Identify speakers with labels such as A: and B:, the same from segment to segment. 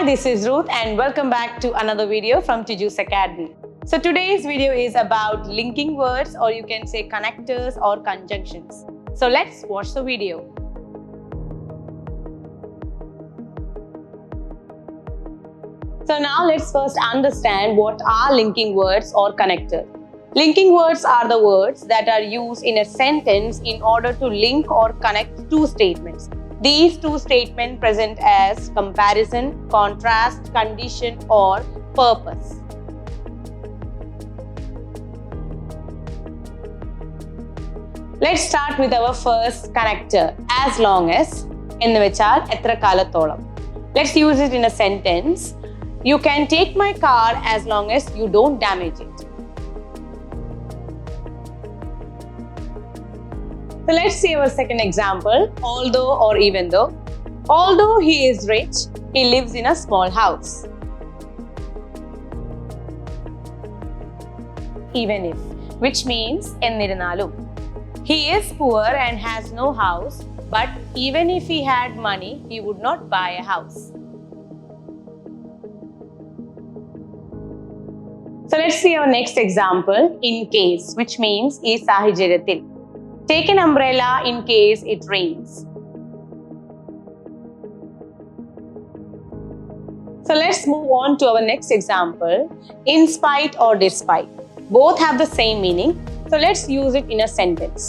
A: this is Ruth and welcome back to another video from Tiju Sir Academy. So today's video is about linking words, or you can say connectors or conjunctions. So let's watch the video. So now let's first understand what are linking words or connectors. Linking words are the words that are used in a sentence in order to link or connect two statements. These two statements present as comparison, contrast, condition, or purpose. Let's start with our first connector, as long as എന്ന് വെച്ചാൽ എത്ര കാലത്തോളം. Let's use it in a sentence. You can take my car as long as you don't damage it. So let's see our second example, although or even though. Although he is rich, he lives in a small house. Even if, which means എന്നിരുന്നാലും. He is poor and has no house, but even if he had money, he would not buy a house. So let's see our next example, in case, which means ഈ സാഹചര്യത്തിൽ. Take an umbrella in case it rains. So let's move on to our next example, in spite or despite. Both have the same meaning, so let's use it in a sentence.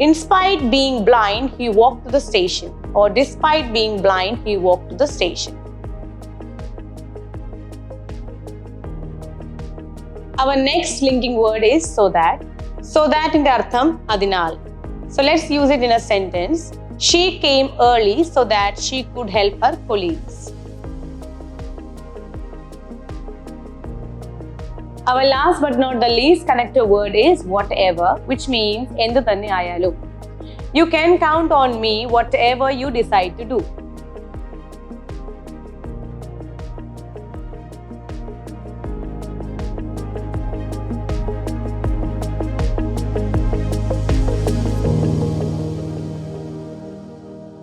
A: In spite being blind, he walked to the station, or despite being blind, he walked to the station. Our next linking word is so that. So that in the artham adinal. So let's use it in a sentence. She came early so that she could help her colleagues. Our last but not the least connector word is whatever, which means endu thanne ayalum. You can count on me whatever you decide to do.